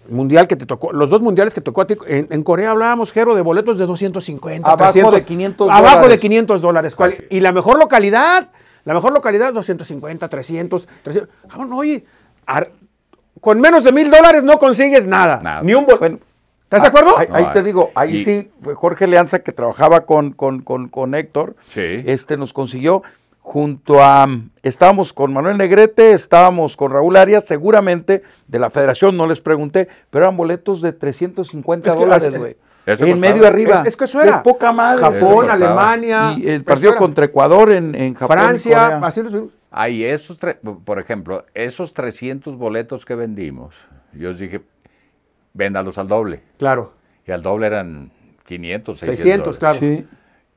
mundial que te tocó, los 2 mundiales que tocó a ti, en Corea hablábamos, Jero, de boletos de 250, Abajo 300, de 500 Abajo dólares. de 500 dólares. ¿Cuál? Así es. Y la mejor localidad, 250, 300. Oye, con menos de $1,000 no consigues nada. Nada. Ni un boleto. Bueno, ¿Estás de acuerdo? Ahí No, te digo, ahí y- sí, fue Jorge Leanza que trabajaba con Héctor, Sí. nos consiguió junto a, estábamos con Manuel Negrete, estábamos con Raúl Arias, seguramente de la federación, no les pregunté, pero eran boletos de 350 Es que dólares, las- güey. Eso En costaba. medio arriba. Es que eso era. De poca madre. Eso Japón, costaba. Alemania. Y el eso partido era. contra Ecuador en Japón. y Francia, Corea. así los vimos. Ahí por ejemplo, esos 300 boletos que vendimos, yo os dije, véndalos al doble. Claro. Y al doble eran 500, 600, claro. Sí.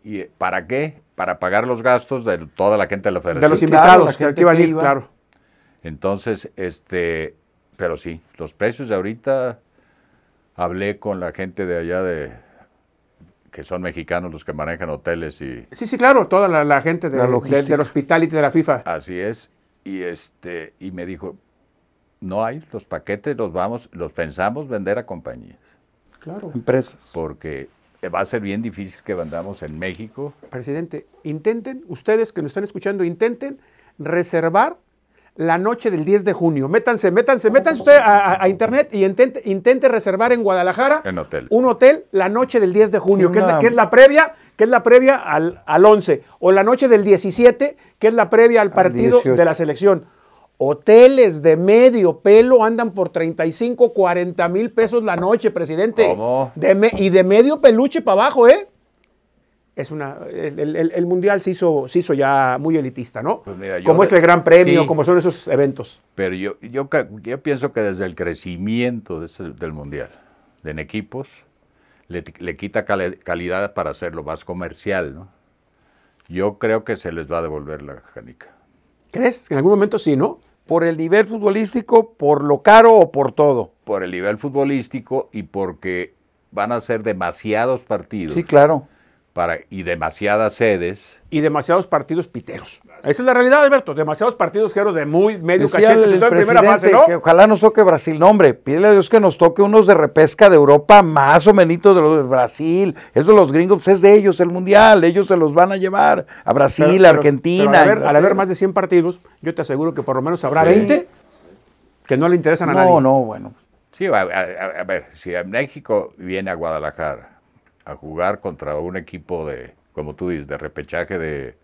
¿Y para qué? Para pagar los gastos de toda la gente de la federación. De los Claro, invitados la gente que iban a que ir, iba. claro. Entonces, pero sí, los precios de ahorita, hablé con la gente de allá que son mexicanos los que manejan hoteles y Sí, claro, toda la gente La logística. del hospitality de la FIFA. así es. Y me dijo, no hay, los paquetes los pensamos vender a compañías, Claro. Empresas. porque va a ser bien difícil que vendamos en México. Presidente, intenten, ustedes que nos están escuchando, intenten reservar la noche del 10 de junio. Métanse usted a internet y intente reservar en Guadalajara En hotel. un hotel la noche del 10 de junio, que es la previa al 11, o la noche del 17, que es la previa al partido 18. de la selección. Hoteles de medio pelo andan por 35, 40 mil pesos la noche, presidente. ¿Cómo? Y de medio peluche para abajo, ¿eh? El Mundial se hizo ya muy elitista, ¿no? Pues mira, como es el Gran Premio, sí. como son esos eventos. Pero yo pienso que desde el crecimiento del Mundial, en equipos, le quita calidad para hacerlo más comercial, ¿no? Yo creo que se les va a devolver la canica. ¿Crees? En algún momento sí, ¿no? ¿Por el nivel futbolístico, por lo caro o por todo? Por el nivel futbolístico y porque van a ser demasiados partidos Sí, claro. y demasiadas sedes. Y demasiados partidos piteros. Esa es la realidad, Alberto. Demasiados partidos que eran de medio Decía cachete, sobre el todo en primera fase, presidente ¿no? que ojalá nos toque Brasil. No, hombre, pídele a Dios que nos toque unos de repesca de Europa, más o menos de los de Brasil. Eso los gringos, es de ellos el Mundial. Ellos se los van a llevar a Brasil, a Argentina. Pero al haber más de 100 partidos, yo te aseguro que por lo menos habrá 20 que no le interesan a nadie. No, bueno. Sí, a ver, si a México viene a Guadalajara a jugar contra un equipo como tú dices, de repechaje de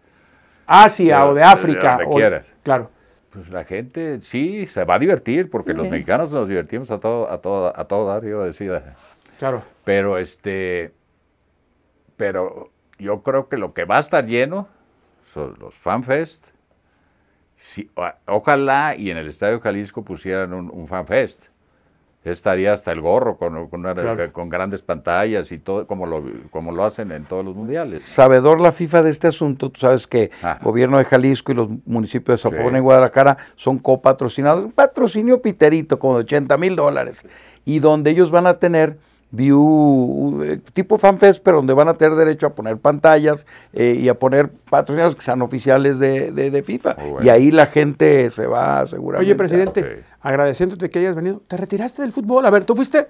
Asia o de África. donde quieras. Claro. Pues la gente sí se va a divertir, porque los mexicanos nos divertimos a todo dar, iba a decir. Claro. Pero yo creo que lo que va a estar lleno son los FanFest. Sí, ojalá y en el Estadio Jalisco pusieran un FanFest. Estaría hasta el gorro con grandes pantallas y todo, como lo hacen en todos los mundiales. Sabedor la FIFA de este asunto, tú sabes que el gobierno de Jalisco y los municipios de Zapopan y Guadalajara son copatrocinados, un patrocinio piterito como de $80,000, y donde ellos van a tener tipo FanFest, pero donde van a tener derecho a poner pantallas y a poner patrocinados que sean oficiales de FIFA. Bueno. Y ahí la gente se va seguramente. Oye, presidente, agradeciéndote que hayas venido. ¿Te retiraste del fútbol? A ver, tú fuiste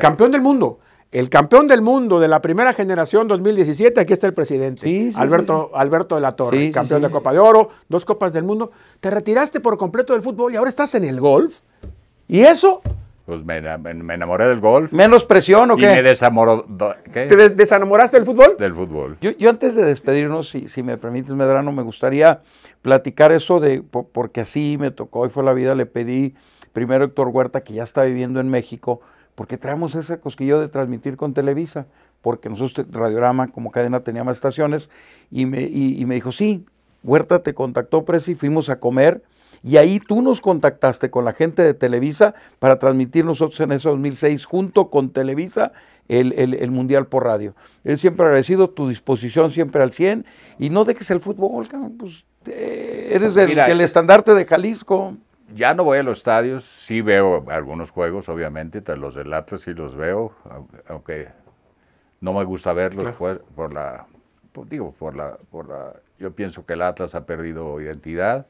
campeón del mundo. El campeón del mundo de la primera generación 2017, aquí está el presidente. Sí, Alberto de la Torre, campeón de Copa de Oro, 2 Copas del Mundo. Te retiraste por completo del fútbol y ahora estás en el golf. ¿Y eso? Pues me enamoré del golf. ¿Menos presión o Y qué? me desamoró. ¿Qué? ¿Te desenamoraste del fútbol? Del fútbol. Yo antes de despedirnos, si me permites, Medrano, me gustaría platicar eso porque así me tocó y fue la vida. Le pedí primero a Héctor Huerta, que ya está viviendo en México, porque traemos ese cosquillo de transmitir con Televisa, porque nosotros Radiorama como cadena teníamos estaciones, y me dijo, sí, Huerta te contactó, Presi, fuimos a comer, y ahí tú nos contactaste con la gente de Televisa para transmitir nosotros en ese 2006 junto con Televisa el Mundial por radio. Es siempre agradecido, tu disposición siempre al 100, y no dejes el fútbol, pues eres el estandarte de Jalisco. Ya no voy a los estadios, sí veo algunos juegos, obviamente, los del Atlas sí los veo, aunque no me gusta verlos yo pienso que el Atlas ha perdido identidad.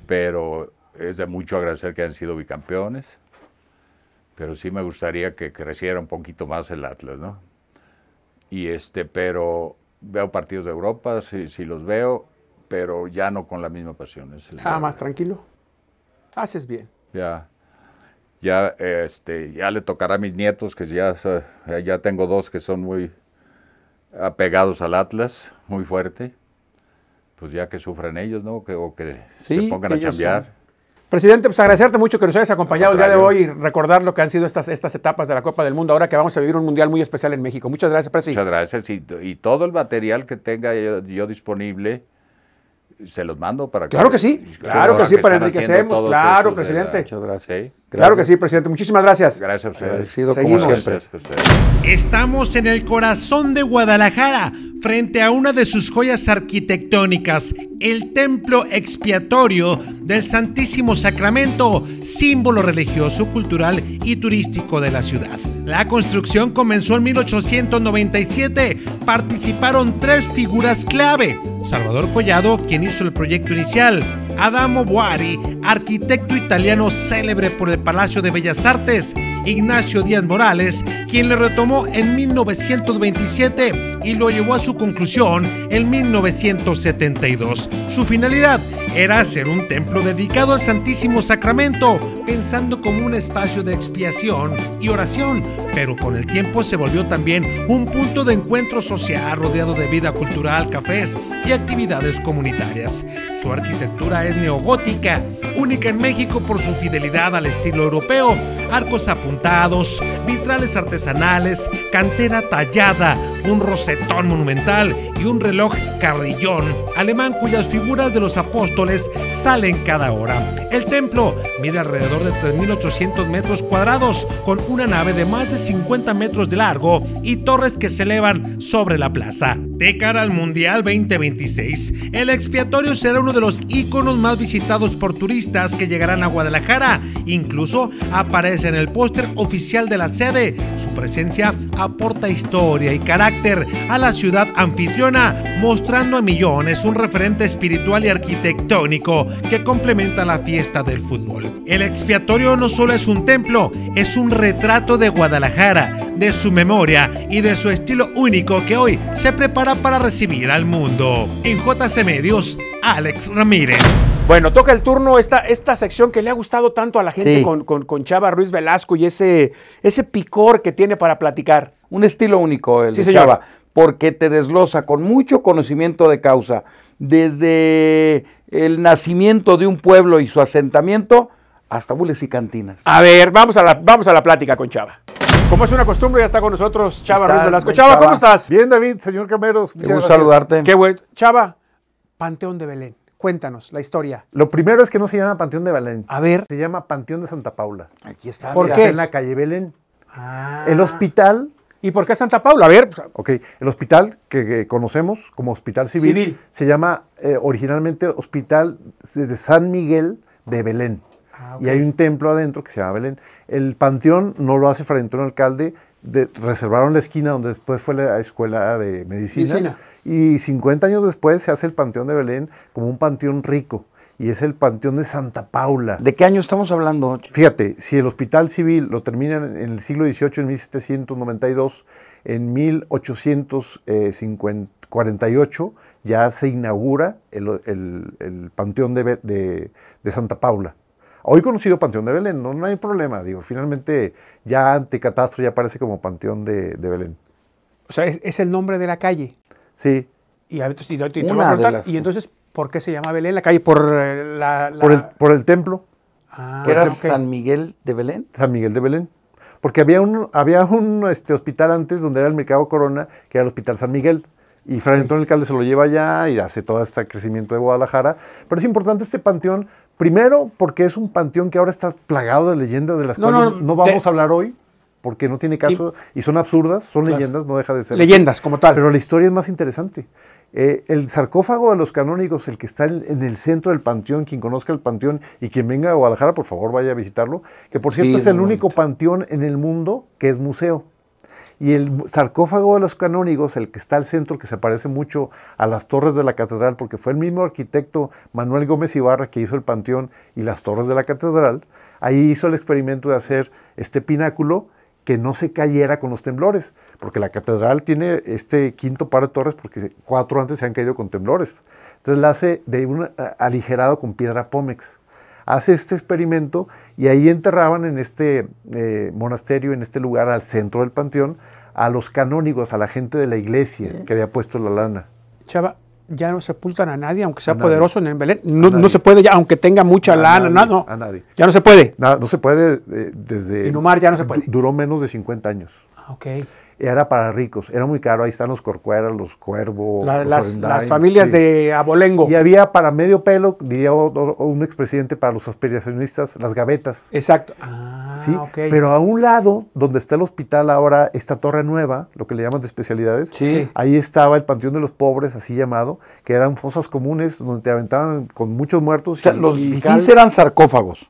Pero es de mucho agradecer que hayan sido bicampeones, pero sí me gustaría que creciera un poquito más el Atlas, ¿no? Pero veo partidos de Europa, sí los veo, pero ya no con la misma pasión. Más tranquilo. Haces bien. Ya le tocará a mis nietos, que ya tengo 2 que son muy apegados al Atlas, muy fuerte. Pues ya que sufran ellos, ¿no? O que se pongan a chambear. Presidente, pues agradecerte mucho que nos hayas acompañado el día de hoy y recordar lo que han sido estas etapas de la Copa del Mundo, ahora que vamos a vivir un Mundial muy especial en México. Muchas gracias, presidente. Muchas gracias. Y todo el material que tenga yo disponible, Se los mando para que... Claro que sí, para enriquecemos, claro, presidente. Muchas gracias. Sí. Claro que sí, presidente. Muchísimas gracias. Gracias a ustedes. Agradecido como siempre. Estamos en el corazón de Guadalajara, frente a una de sus joyas arquitectónicas, el Templo Expiatorio del Santísimo Sacramento, símbolo religioso, cultural y turístico de la ciudad. La construcción comenzó en 1897. Participaron 3 figuras clave: Salvador Collado, quien hizo el proyecto inicial; Adamo Boari, arquitecto italiano célebre por el Palacio de Bellas Artes; Ignacio Díaz Morales, quien le retomó en 1927 y lo llevó a su conclusión en 1972. Su finalidad era hacer un templo dedicado al Santísimo Sacramento, pensando como un espacio de expiación y oración, pero con el tiempo se volvió también un punto de encuentro social rodeado de vida cultural, cafés y actividades comunitarias. Su arquitectura es neogótica, única en México por su fidelidad al estilo europeo: arcos apuntados, vitrales artesanales, cantera tallada, un rosetón monumental y un reloj carrillón alemán cuyas figuras de los apóstoles salen cada hora. El templo mide alrededor de 3.800 metros cuadrados, con una nave de más de 50 metros de largo y torres que se elevan sobre la plaza. De cara al Mundial 2026, el expiatorio será uno de los íconos más visitados por turistas que llegarán a Guadalajara. Incluso aparece en el póster oficial de la sede. Su presencia aporta historia y carácter a la ciudad anfitriona, mostrando a millones un referente espiritual y arquitectónico que complementa la fiesta del fútbol. El expiatorio no solo es un templo, es un retrato de Guadalajara, de su memoria y de su estilo único que hoy se prepara para recibir al mundo. En JC Medios, Alex Ramírez. Bueno, toca el turno esta sección que le ha gustado tanto a la gente, sí, con Chava Ruiz Velasco y ese picor que tiene para platicar. Un estilo único el sí, de Chava, porque te desglosa con mucho conocimiento de causa, desde el nacimiento de un pueblo y su asentamiento hasta bules y cantinas. A ver, vamos a la plática con Chava. Como es una costumbre, ya está con nosotros Chava Ruiz Velasco. Chava, ¿cómo estás? Bien, David, señor Cameros. Qué gusto saludarte. Qué bueno. Chava, Panteón de Belén. Cuéntanos la historia. Lo primero es que no se llama Panteón de Belén. A ver. Se llama Panteón de Santa Paula. Aquí está. ¿Por qué? qué? Está en la calle Belén. El hospital. ¿Y por qué Santa Paula? A ver. Ok, el hospital que conocemos como Hospital Civil. Se llama originalmente Hospital de San Miguel de Belén. Okay. Y hay un templo adentro que se llama Belén. El panteón no lo hace frente a un alcalde. Reservaron la esquina donde después fue la escuela de medicina. Y 50 años después se hace el Panteón de Belén como un panteón rico. Y es el Panteón de Santa Paula. ¿De qué año estamos hablando? Fíjate, si el Hospital Civil lo terminan en el siglo XVIII, en 1792, en 1848 ya se inaugura el Panteón de Santa Paula. Hoy conocido Panteón de Belén, no hay problema, digo, finalmente ya ante catastro ya aparece como Panteón de Belén. O sea, es el nombre de la calle. Sí. Y entonces, ¿por qué se llama Belén la calle? ¿Por el templo. ¿Que era San Miguel de Belén? San Miguel de Belén. Porque había un hospital antes donde era el Mercado Corona, que era el Hospital San Miguel. Y Fray Antonio Alcalde se lo lleva allá y hace todo este crecimiento de Guadalajara. Pero es importante este panteón. Primero, porque es un panteón que ahora está plagado de leyendas de las cuales no vamos a hablar hoy, porque no tiene caso, y son absurdas, son leyendas, no deja de ser. Leyendas, como tal. Pero la historia es más interesante. El sarcófago de los canónigos, el que está en el centro del panteón, quien conozca el panteón y quien venga a Guadalajara, por favor vaya a visitarlo, que por cierto es el único panteón en el mundo que es museo. Y el sarcófago de los canónigos, el que está al centro, que se parece mucho a las torres de la catedral, porque fue el mismo arquitecto Manuel Gómez Ibarra que hizo el panteón y las torres de la catedral, ahí hizo el experimento de hacer este pináculo que no se cayera con los temblores, porque la catedral tiene este quinto par de torres porque 4 antes se han caído con temblores. Entonces la hace de un aligerado con piedra pómex. Hace este experimento y ahí enterraban en este monasterio, en este lugar al centro del panteón, a los canónigos, a la gente de la iglesia que había puesto la lana. Chava, ya no sepultan a nadie, aunque sea poderoso en el Belén. No se puede ya, aunque tenga mucha lana. A nadie. Ya no se puede. No se puede desde... Inhumar ya no se puede. Duró menos de 50 años. Ok. Era para ricos, era muy caro. Ahí están los Corcuera, los Cuervo, Las familias de Abolengo. Y había para medio pelo, diría un expresidente, para los aspiracionistas, las gavetas. Exacto. Sí, okay. Pero a un lado, donde está el hospital ahora, esta torre nueva, lo que le llaman de especialidades, sí. Ahí estaba el Panteón de los Pobres, así llamado, que eran fosas comunes donde te aventaban con muchos muertos. O sea, los fifís eran sarcófagos.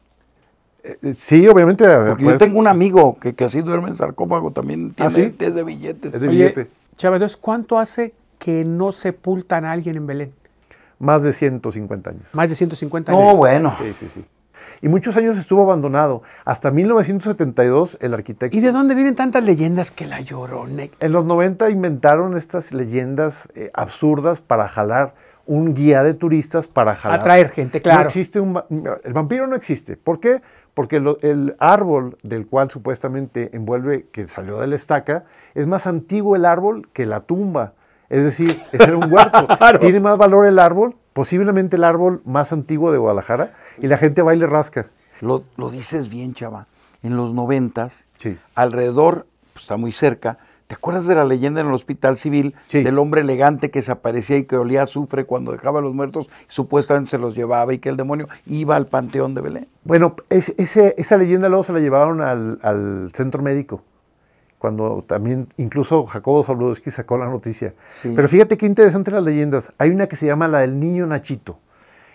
Sí, obviamente. Porque yo tengo un amigo que así duerme en sarcófago, también tiene ¿sí? Es de billetes. Es de billete. Chava, entonces, ¿cuánto hace que no sepultan a alguien en Belén? Más de 150 años. Más de 150 años. No, bueno. Sí. Y muchos años estuvo abandonado. Hasta 1972 el arquitecto... ¿Y de dónde vienen tantas leyendas que la Llorona? En los 90 inventaron estas leyendas absurdas para jalar un guía de turistas para jalar. Atraer gente, claro. No existe el vampiro no existe. ¿Por qué? Porque el árbol del cual supuestamente envuelve, que salió de la estaca, es más antiguo el árbol que la tumba. Es decir, era un huerto. Claro. Tiene más valor el árbol, posiblemente el árbol más antiguo de Guadalajara, y la gente va y le rasca. Lo dices bien, Chava. En los 90s, sí. Alrededor, pues está muy cerca. ¿Te acuerdas de la leyenda en el Hospital Civil del hombre elegante que se aparecía y que olía a azufre cuando dejaba a los muertos, supuestamente se los llevaba y que el demonio iba al Panteón de Belén? Bueno, esa leyenda luego se la llevaron al centro médico, cuando también incluso Jacobo Zabludowski sacó la noticia. Sí. Pero fíjate qué interesante las leyendas. Hay una que se llama la del niño Nachito,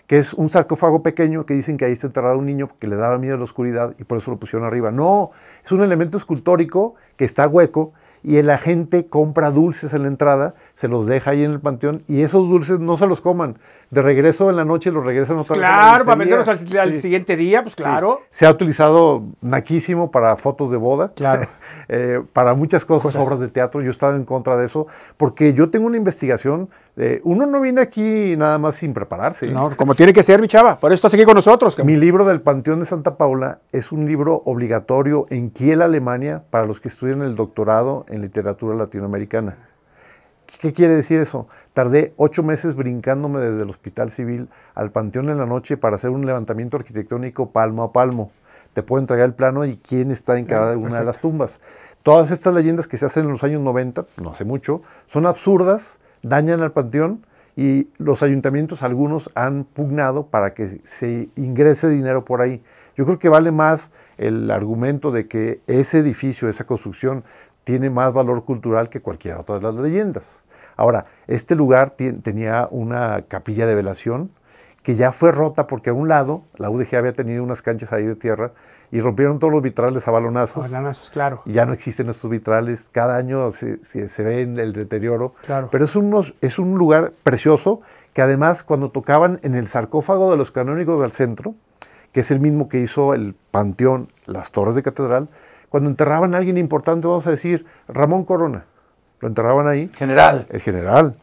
que es un sarcófago pequeño que dicen que ahí está enterrado un niño que le daba miedo a la oscuridad y por eso lo pusieron arriba. No, es un elemento escultórico que está hueco, y la gente compra dulces en la entrada, se los deja ahí en el panteón y esos dulces no se los coman. De regreso en la noche los regresan otra vez. Claro, para venderlos al siguiente día, pues claro. Sí. Se ha utilizado naquísimo para fotos de boda, claro. Para muchas cosas, obras de teatro. Yo he estado en contra de eso porque yo tengo una investigación. Uno no viene aquí nada más sin prepararse. No, como tiene que ser, mi Chava. Por eso estás aquí con nosotros. Mi libro del Panteón de Santa Paula es un libro obligatorio en Kiel, Alemania, para los que estudian el doctorado en literatura latinoamericana. ¿Qué quiere decir eso? Tardé 8 meses brincándome desde el Hospital Civil al Panteón en la noche para hacer un levantamiento arquitectónico palmo a palmo. Te puedo entregar el plano y quién está en cada una de las tumbas. Todas estas leyendas que se hacen en los años 90, no hace mucho, son absurdas, dañan al panteón y los ayuntamientos, algunos, han pugnado para que se ingrese dinero por ahí. Yo creo que vale más el argumento de que ese edificio, esa construcción, tiene más valor cultural que cualquier otra de las leyendas. Ahora, este lugar tenía una capilla de velación que ya fue rota porque a un lado la UDG había tenido unas canchas ahí de tierra y rompieron todos los vitrales a balonazos. Balonazos, claro. Y ya no existen estos vitrales. Cada año se ve el deterioro. Claro. Pero es un lugar precioso que además cuando tocaban en el sarcófago de los canónigos del centro, que es el mismo que hizo el panteón, las torres de catedral, cuando enterraban a alguien importante, vamos a decir, Ramón Corona, lo enterraban ahí. General. El general.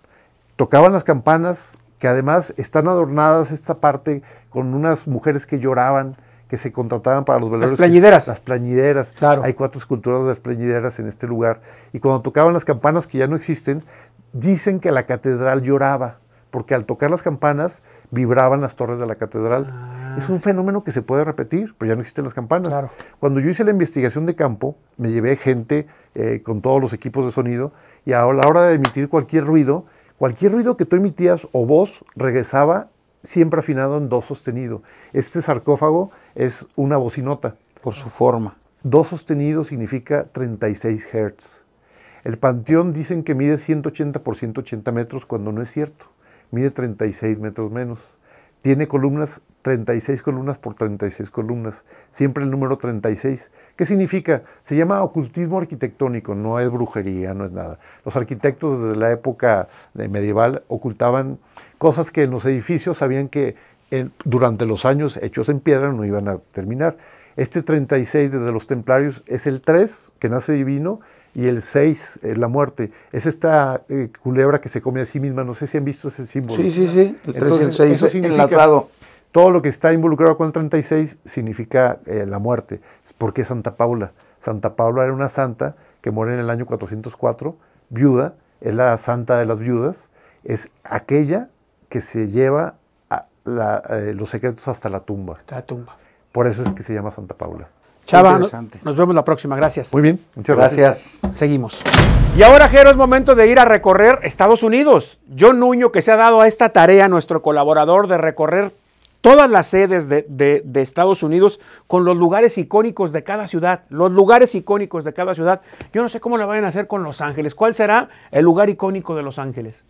Tocaban las campanas, que además están adornadas esta parte con unas mujeres que lloraban, que se contrataban para los velorios. Las plañideras. Las plañideras. Claro. Hay 4 esculturas de las plañideras en este lugar. Y cuando tocaban las campanas, que ya no existen, dicen que la catedral lloraba, porque al tocar las campanas vibraban las torres de la catedral. Es un fenómeno que se puede repetir, pero ya no existen las campanas. Claro. Cuando yo hice la investigación de campo, me llevé gente con todos los equipos de sonido y a la hora de emitir cualquier ruido que tú emitías o voz regresaba siempre afinado en do sostenido. Este sarcófago es una bocinota. Por su forma. Do sostenido significa 36 Hz. El panteón dicen que mide 180 por 180 metros cuando no es cierto. Mide 36 metros menos. Tiene columnas, 36 columnas por 36 columnas. Siempre el número 36. ¿Qué significa? Se llama ocultismo arquitectónico, no es brujería, no es nada. Los arquitectos desde la época medieval ocultaban cosas que en los edificios sabían que durante los años hechos en piedra no iban a terminar. Este 36 desde los templarios es el 3, que nace divino, y el 6 es la muerte. Es esta culebra que se come a sí misma. No sé si han visto ese símbolo. Sí. El 3 y el 6 eso significa, enlazado. Todo lo que está involucrado con el 36 significa la muerte. ¿Por qué Santa Paula? Santa Paula era una santa que muere en el año 404, viuda, es la santa de las viudas, es aquella que se lleva los secretos hasta la tumba. La tumba. Por eso es que se llama Santa Paula. Chava, nos vemos la próxima. Gracias. Muy bien, muchas gracias. Seguimos. Y ahora, Jero, es momento de ir a recorrer Estados Unidos. John Nuño, que se ha dado a esta tarea, nuestro colaborador, de recorrer todas las sedes de Estados Unidos con los lugares icónicos de cada ciudad. Los lugares icónicos de cada ciudad. Yo no sé cómo lo vayan a hacer con Los Ángeles. ¿Cuál será el lugar icónico de Los Ángeles?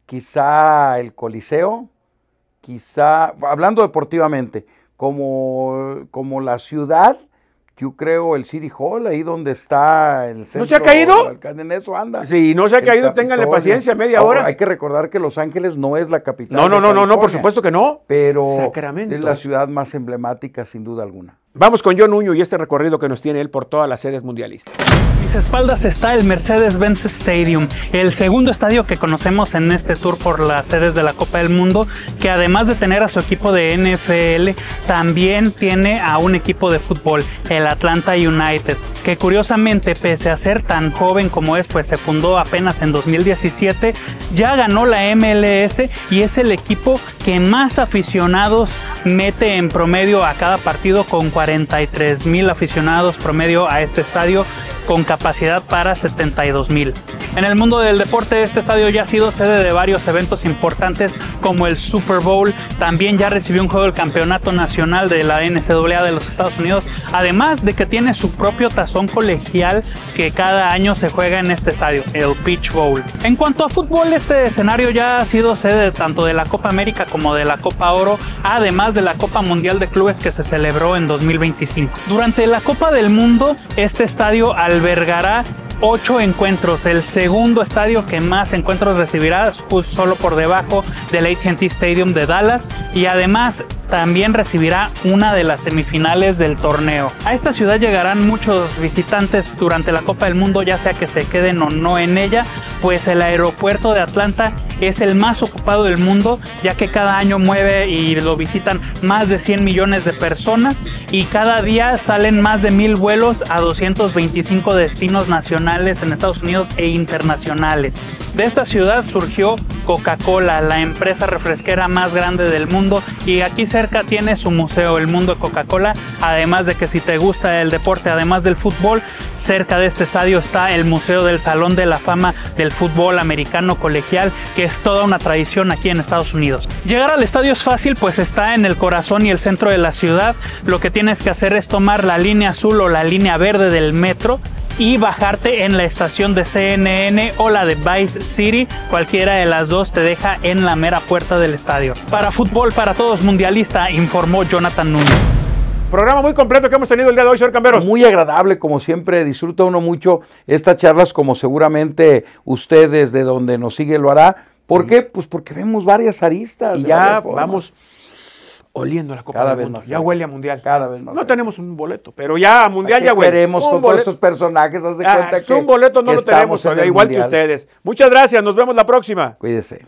Quizá el Coliseo, quizá, hablando deportivamente, como la ciudad, yo creo el City Hall, ahí donde está el centro. ¿No se ha caído? En eso anda. Sí, no se ha caído, ténganle paciencia, media hora. Hay que recordar que Los Ángeles no es la capital. No, por supuesto que no. Pero Sacramento es la ciudad más emblemática, sin duda alguna. Vamos con John Nuño y este recorrido que nos tiene él por todas las sedes mundialistas. A mis espaldas está el Mercedes-Benz Stadium, el segundo estadio que conocemos en este tour por las sedes de la Copa del Mundo, que además de tener a su equipo de NFL, también tiene a un equipo de fútbol, el Atlanta United, que curiosamente, pese a ser tan joven como es, pues se fundó apenas en 2017, ya ganó la MLS y es el equipo que más aficionados mete en promedio a cada partido, con 43,000 aficionados promedio a este estadio, con capacidad para 72,000. En el mundo del deporte, este estadio ya ha sido sede de varios eventos importantes como el Super Bowl, también ya recibió un juego del campeonato nacional de la NCAA de los Estados Unidos, además de que tiene su propio tazón colegial que cada año se juega en este estadio, el Peach Bowl. En cuanto a fútbol, este escenario ya ha sido sede tanto de la Copa América como de la Copa Oro, además de la Copa Mundial de Clubes que se celebró en 2025. Durante la Copa del Mundo, este estadio albergará 8 encuentros, el segundo estadio que más encuentros recibirá, solo por debajo del AT&T Stadium de Dallas, y además también recibirá una de las semifinales del torneo. A esta ciudad llegarán muchos visitantes durante la Copa del Mundo, ya sea que se queden o no en ella, pues el aeropuerto de Atlanta es el más ocupado del mundo, ya que cada año mueve y lo visitan más de 100 millones de personas y cada día salen más de 1,000 vuelos a 225 destinos nacionales en Estados Unidos e internacionales. De esta ciudad surgió Coca-Cola, la empresa refresquera más grande del mundo, y aquí cerca tiene su museo, el Mundo de Coca-Cola, además de que si te gusta el deporte, además del fútbol, cerca de este estadio está el Museo del Salón de la Fama del Fútbol Americano Colegial, que es toda una tradición aquí en Estados Unidos. Llegar al estadio es fácil, pues está en el corazón y el centro de la ciudad. Lo que tienes que hacer es tomar la línea azul o la línea verde del metro y bajarte en la estación de CNN o la de Vice City. Cualquiera de las dos te deja en la mera puerta del estadio. Para Fútbol para Todos Mundialista, informó Jonathan Núñez. Programa muy completo que hemos tenido el día de hoy, señor Camberos. Muy agradable, como siempre, disfruta uno mucho estas charlas, como seguramente usted desde donde nos sigue lo hará. ¿Por qué? Pues porque vemos varias aristas. Y ya vamos oliendo la Copa cada del vez Mundo. más Ya huele a Mundial. Cada vez más. No tenemos un boleto, pero ya a Mundial ya huele. Queremos con todos estos personajes, haz de cuenta que un boleto no lo tenemos todavía, igual que ustedes. Muchas gracias, nos vemos la próxima. Cuídese.